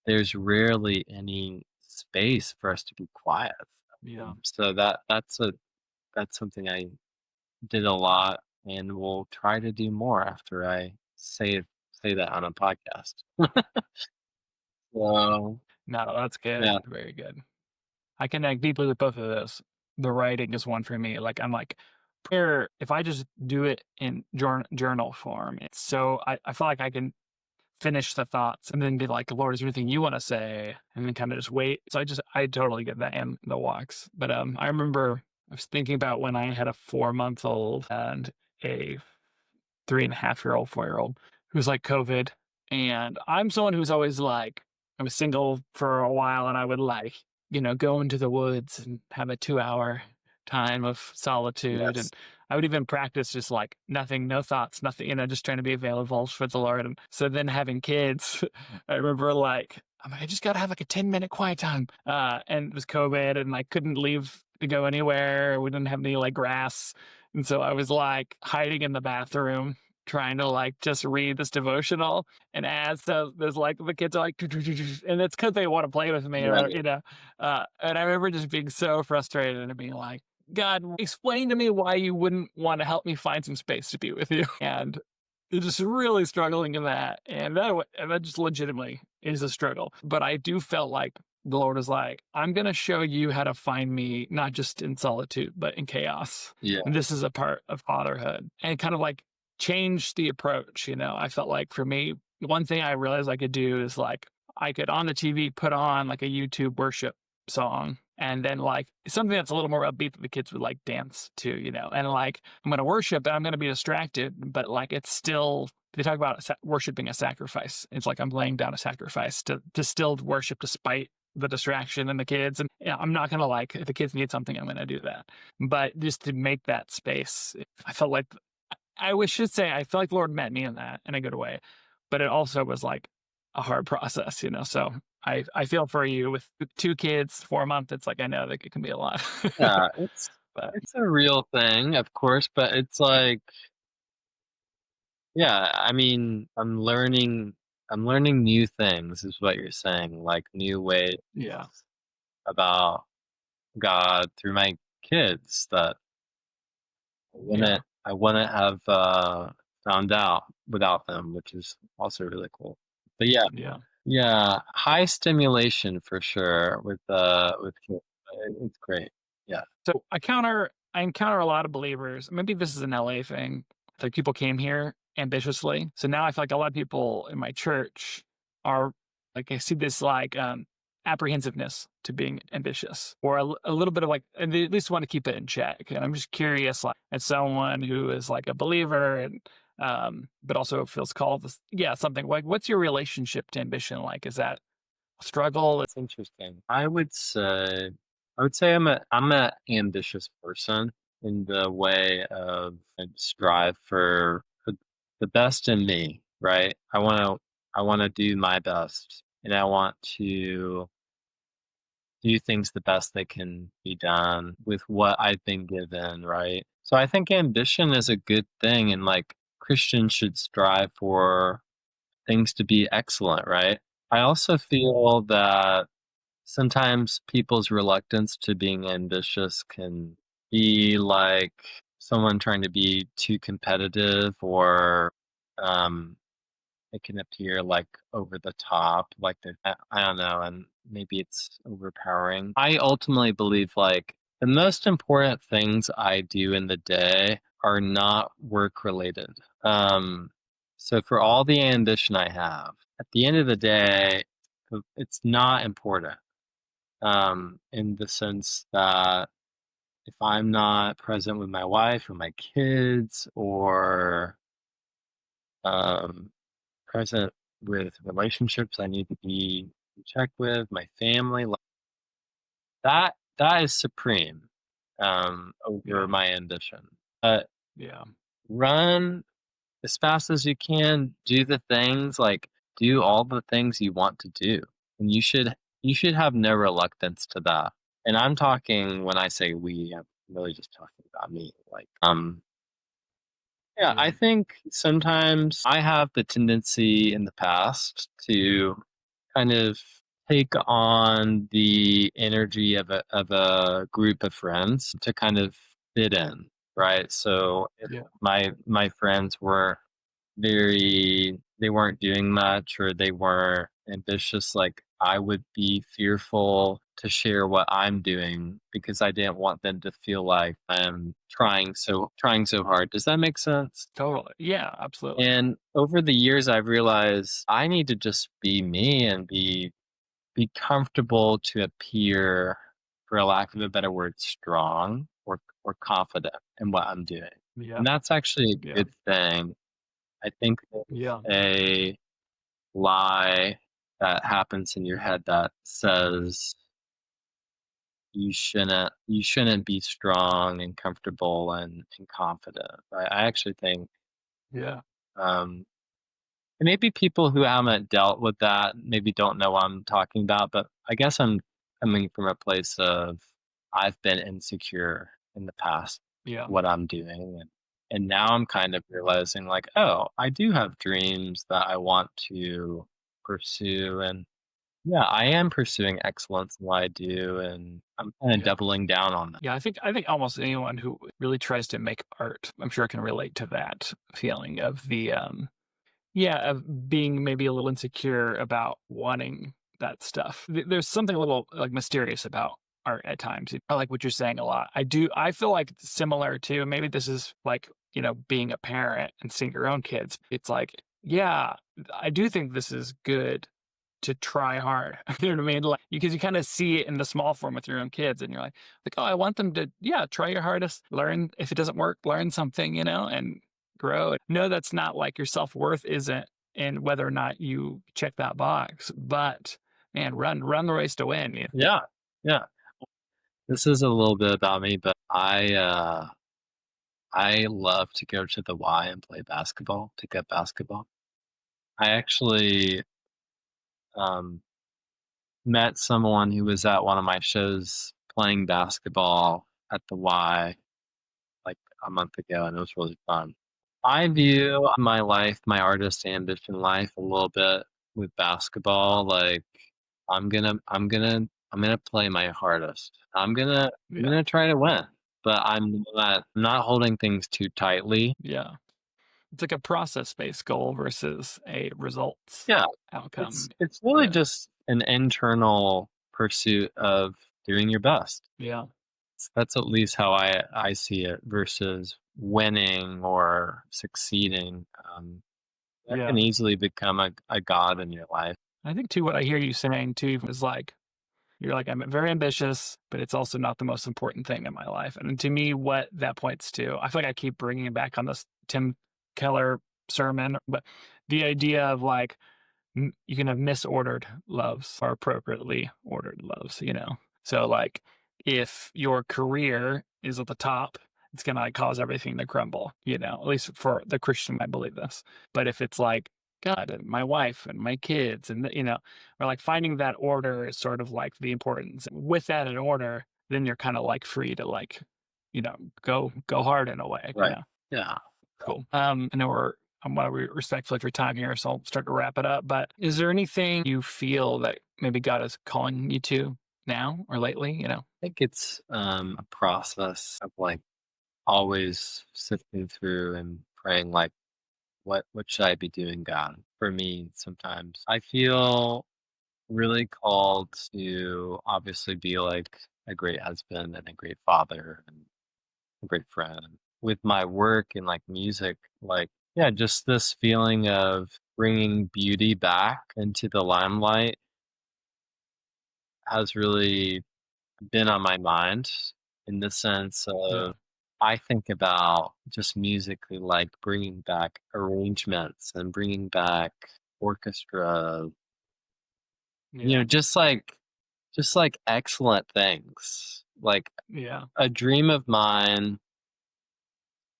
there's rarely any space for us to be quiet. yeah. So that's something I did a lot and will try to do more after I say that on a podcast. So, No, that's good. yeah, Very good. I connect deeply with both of those. The writing is one for me. Like I'm like prayer. If I just do it in journal form, it's so I feel like I can finish the thoughts and then be like, Lord, is there anything you want to say? And then kind of just wait. So I totally get that and the walks. But I remember I was thinking about when I had a 4-month old and a 3.5-year-old, 4-year-old who's like COVID. And I'm someone who's always like, I was single for a while and I would like, go into the woods and have a 2-hour time of solitude. yes, And I would even practice just like nothing, no thoughts, nothing, just trying to be available for the Lord. And so then having kids, I remember like, I'm like, I just got to have like a 10-minute quiet time. And it was COVID and I couldn't leave to go anywhere. We didn't have any like grass. And so I was like hiding in the bathroom, trying to like just read this devotional. And as there's like the kids are like, and it's because they want to play with me or whatever, right, And I remember just being so frustrated and being like, God, explain to me why you wouldn't want to help me find some space to be with you. And just really struggling in that. And that just legitimately is a struggle. But I do felt like the Lord is like, I'm going to show you how to find me, not just in solitude, but in chaos. yeah, And this is a part of fatherhood and kind of like change the approach. I felt like for me, one thing I realized I could do is like, I could on the TV put on like a YouTube worship song and then like something that's a little more upbeat that the kids would like dance to, and like I'm going to worship and I'm going to be distracted, but like it's still, they talk about worshiping a sacrifice. It's like I'm laying down a sacrifice to still worship despite the distraction and the kids. And I'm not going to like, if the kids need something, I'm going to do that. But just to make that space, I felt like, should say, I feel like the Lord met me in that in a good way. But it also was like a hard process. So I feel for you with 2 kids, 4 months. It's like I know that it can be a lot. yeah, But it's a real thing, of course, but it's like, yeah, I mean, I'm learning new things is what you're saying, like new ways yeah, about God through my kids that yeah, I wouldn't have found out without them, which is also really cool. But yeah, yeah. Yeah, high stimulation for sure with kids. It's great. Yeah. So I encounter a lot of believers. Maybe this is an LA thing. Like people came here ambitiously. So now I feel like a lot of people in my church are like I see this like apprehensiveness to being ambitious or a little bit of like and they at least want to keep it in check. And I'm just curious like as someone who is like a believer and but also feels called to yeah, something like what's your relationship to ambition like? Is that a struggle? It's interesting. I would say I'm a ambitious person in the way of I strive for the best in me, right? I wanna do my best and I want to do things the best that can be done with what I've been given, right? So I think ambition is a good thing and like Christians should strive for things to be excellent, right? I also feel that sometimes people's reluctance to being ambitious can be like someone trying to be too competitive or um, it can appear like over the top, like I don't know, and maybe it's overpowering. I ultimately believe like the most important things I do in the day are not work related. Um, so for all the ambition I have, at the end of the day, it's not important in the sense that if I'm not present with my wife or my kids or um, present with relationships I need to be in check with, my family, like, that is supreme over Yeah. my ambition. But Yeah. run as fast as you can, do the things like do all the things you want to do. And you should have no reluctance to that. And I'm talking when I say we, I'm really just talking about me. Like yeah, I Yeah. think sometimes I have the tendency in the past to kind of take on the energy of a group of friends to kind of fit in, right? So if Yeah. my friends were they weren't doing much or they weren't ambitious, like I would be fearful to share what I'm doing because I didn't want them to feel like I'm trying so hard. Does that make sense? Totally. Yeah, absolutely. And over the years I've realized I need to just be me and be comfortable to appear, for a lack of a better word, strong or confident in what I'm doing. Yeah. And that's actually a Yeah. good thing. I think there's Yeah. a lie that happens in your head that says you shouldn't be strong and comfortable and confident. I actually think Yeah. um and maybe people who haven't dealt with that maybe don't know what I'm talking about, but I guess I'm coming from a place of I've been insecure in the past Yeah. what I'm doing and now I'm kind of realizing like, oh, I do have dreams that I want to pursue and yeah, I am pursuing excellence in what I do and I'm kind of Yeah. doubling down on that. Yeah, I think almost anyone who really tries to make art, I'm sure can relate to that feeling of the yeah, of being maybe a little insecure about wanting that stuff. There's something a little like mysterious about art at times. I like what you're saying a lot. I feel like it's similar to maybe this is like, you know, being a parent and seeing your own kids. It's like, yeah, I do think this is good to try hard. You know what I mean? Like, because you kind of see it in the small form with your own kids, and you're like, oh, I want them to, yeah, try your hardest, learn. If it doesn't work, learn something, you know, and grow. No, that's not like your self worth isn't in whether or not you check that box, but man, run the race to win. Yeah, Yeah. Yeah. This is a little bit about me, but I love to go to the Y and play basketball, pick up basketball. I actually um, met someone who was at one of my shows playing basketball at the Y like a month ago, and it was really fun. I view my life, my artist ambition life, a little bit with basketball. Like I'm gonna play my hardest. I'm yeah, gonna try to win, but I'm not holding things too tightly. yeah. It's like a process-based goal versus a results Yeah, outcome. it's really Yeah. just an internal pursuit of doing your best. Yeah. That's at least how I see it versus winning or succeeding. That Yeah. can easily become a god in your life. I think too, what I hear you saying too is like, you're like, I'm very ambitious, but it's also not the most important thing in my life. And to me, what that points to, I feel like I keep bringing it back on this Tim Keller sermon, but the idea of like, you can have misordered loves or appropriately ordered loves, you know? So, like, if your career is at the top, it's going to like cause everything to crumble, you know? At least for the Christian, I believe this. But if it's like, God, and my wife and my kids, and, you know, or like finding that order is sort of like the importance. With that in order, then you're kind of like free to like, you know, go hard in a way, you Right. know? Yeah. Cool. I know I want to be respectful of your time here, so I'll start to wrap it up. But is there anything you feel that maybe God is calling you to now or lately? You know? I think it's a process of like always sifting through and praying like what should I be doing, God? For me, sometimes I feel really called to obviously be like a great husband and a great father and a great friend. With my work and like music, like yeah, just this feeling of bringing beauty back into the limelight has really been on my mind in the sense Yeah. of I think about just musically like bringing back arrangements and bringing back orchestra, Yeah. just like excellent things. Like Yeah. a dream of mine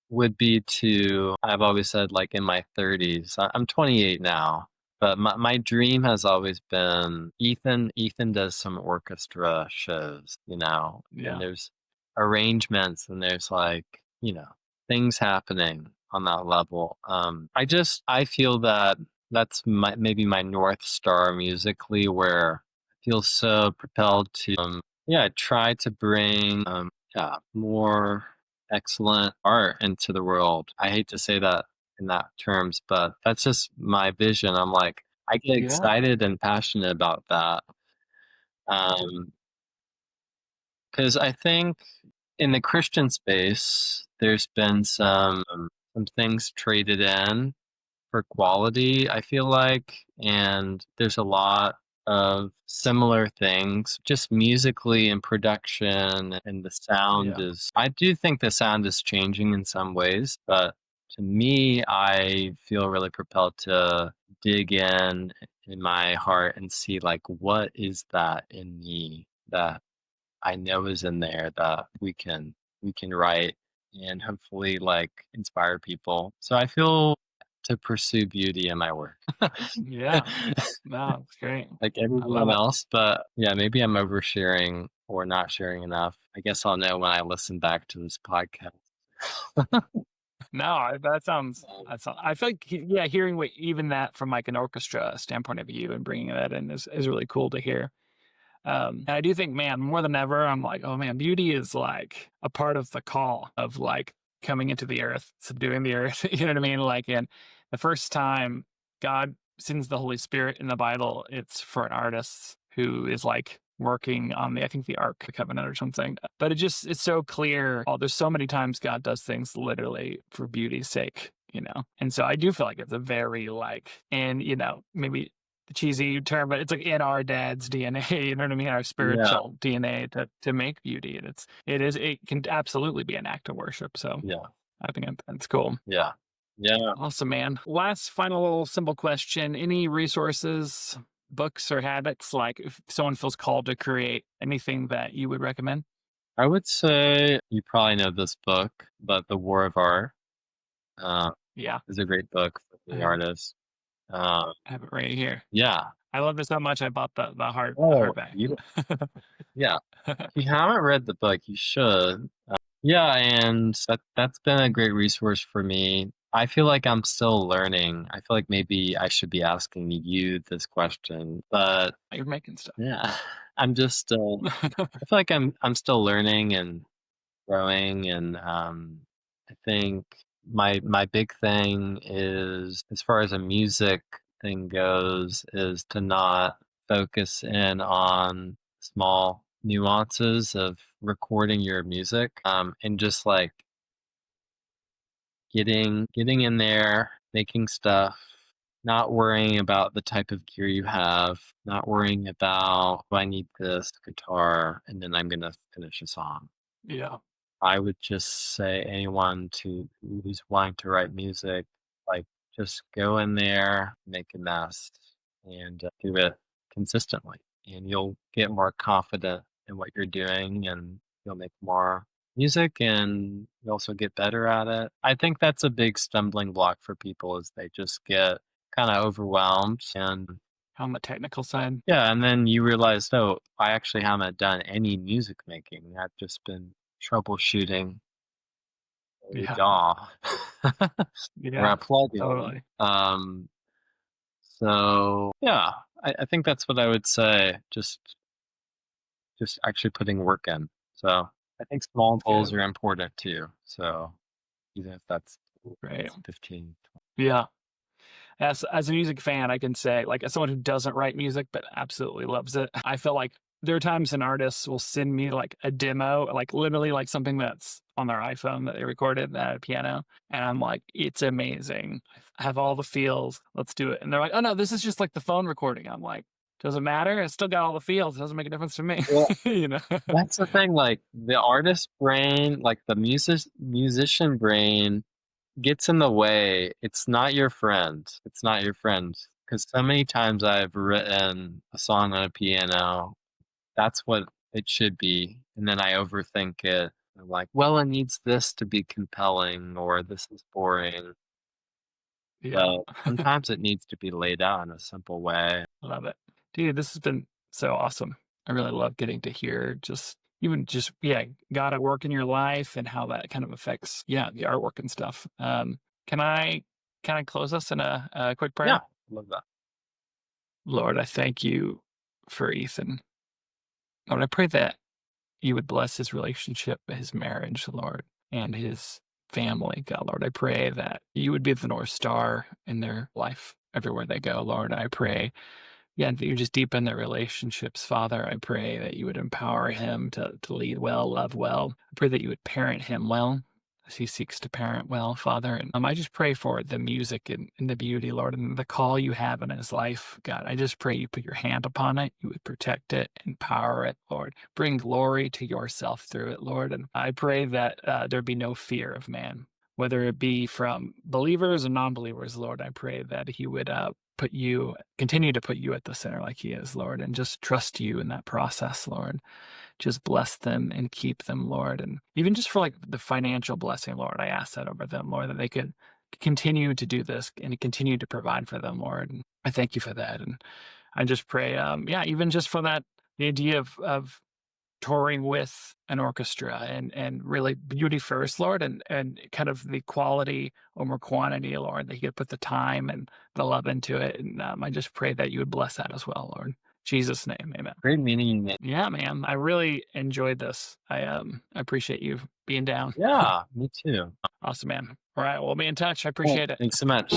would be to I've always said, like, in my 30s I'm 28 now, but my dream has always been Ethan does some orchestra shows, you know, and Yeah. there's arrangements and there's, like, you know, things happening on that level. I feel that that's maybe my North Star musically where I feel so propelled to, yeah, try to bring, yeah, more excellent art into the world. I hate to say that in that terms, but that's just my vision. I'm like, I get Yeah. excited and passionate about that. Because I think in the Christian space, there's been some things traded in for quality, I feel like, and there's a lot of similar things just musically in production and the sound Yeah. is I do think the sound is changing in some ways, but to me, I feel really propelled to dig in my heart and see like what is that in me that I know is in there that we can write and hopefully like inspire people. So I feel to pursue beauty in my work. Yeah. No, it's great. Like I love everyone it. else, but yeah, maybe I'm oversharing or not sharing enough. I guess I'll know when I listen back to this podcast. No, I feel like, yeah, hearing what, even that from like an orchestra standpoint of view and bringing that in is really cool to hear. And I do think, man, more than ever, I'm like, oh man, beauty is like a part of the call of like coming into the earth, subduing the earth. You know what I mean? Like, and the first time God sends the Holy Spirit in the Bible, it's for an artist who is like working on I think the Ark, the Covenant or something. But it's so clear. Oh, there's so many times God does things literally for beauty's sake, you know? And so I do feel like it's a very like, and you know, maybe the cheesy term, but it's like in our dad's DNA, you know what I mean? Our Yeah, spiritual DNA to make beauty. And it can absolutely be an act of worship. So yeah, I think that's cool. yeah, yeah. Awesome, man. Last final little simple question. Any resources, books or habits, like if someone feels called to create anything that you would recommend? I would say you probably know this book, but The War of Art uh, Yeah, is a great book for I the have it. artist. Um, I have it right here. yeah. I love it so much. I bought the Oh, hardback. you yeah. If you haven't read the book, you should. Yeah, and that's been a great resource for me. I feel like I'm still learning. I feel like maybe I should be asking you this question, but You're making stuff. yeah, I'm just I feel like I'm still learning and growing, and I think my big thing is, as far as a music thing goes, is to not focus in on small nuances of recording your music, and just like getting in there, making stuff, not worrying about the type of gear you have, not worrying about, "Do I need this guitar, and then I'm gonna finish a song." Yeah. I would just say anyone who's wanting to write music, like, just go in there, make a mess, and, do it consistently, and you'll get more confident in what you're doing, and you'll make more music, and you also get better at it. I think that's a big stumbling block for people is they just get kinda overwhelmed, and On the technical side. yeah, and then you realize, "Oh, I actually haven't done any music making. I've just been troubleshooting a Yeah. DAW or Yeah. a plugin." Totally. So yeah, I think that's what I would say. Just actually putting work in. So I think small That's goals good. are important too. So even if that's Great. 15. Yeah. As a music fan, I can say, like, as someone who doesn't write music but absolutely loves it, I feel like there are times an artist will send me like a demo, like literally like something that's on their iPhone that they recorded at a piano, and I'm like, it's amazing. I have all the feels. Let's do it. And they're like, oh no, this is just like the phone recording. I'm like, doesn't matter. It's still got all the feels. It doesn't make a difference to me. Well, you know? that's the thing. Like the artist brain, like the musician brain gets in the way. It's not your friend. It's not your friend. Because so many times I've written a song on a piano, that's what it should be, and then I overthink it. I'm like, well, it needs this to be compelling, or this is boring. Yeah. But sometimes it needs to be laid out in a simple way. Love it. Dude, this has been so awesome. I really love getting to hear just even just yeah, God at work in your life and how that kind of affects, yeah, the artwork and stuff. Can I kind of close us in a quick Yeah, prayer? love that. Lord, I thank you for Ethan. Lord, I pray that you would bless his relationship, his marriage, Lord, and his family. God, Lord, I pray that you would be the North Star in their life everywhere they go. Lord, I pray yeah, and that you just deepen their relationships, Father. I pray that you would empower him to lead well, love well. I pray that you would parent him well as he seeks to parent well, Father. And I just pray for the music and the beauty, Lord, and the call you have in his life, God. I just pray you put your hand upon it, you would protect it, empower it, Lord. Bring glory to yourself through it, Lord. And I pray that there be no fear of man, whether it be from believers and non-believers, Lord. I pray that he would continue to put you at the center like he is, Lord, and just trust you in that process, Lord. Just bless them and keep them, Lord. And even just for like the financial blessing, Lord, I ask that over them, Lord, that they could continue to do this and continue to provide for them, Lord. And I thank you for that. And I just pray, yeah, even just for that, the idea of touring with an orchestra and really beauty first, Lord, and kind of the quality over quantity, Lord, that you could put the time and the love into it. And I just pray that you would bless that as well, Lord. In Jesus' name, amen. Great meeting you, man. Yeah, man. I really enjoyed this. I appreciate you being down. Yeah, me too. Awesome, man. All right, we'll be in touch. I Cool. appreciate it. Thanks so much.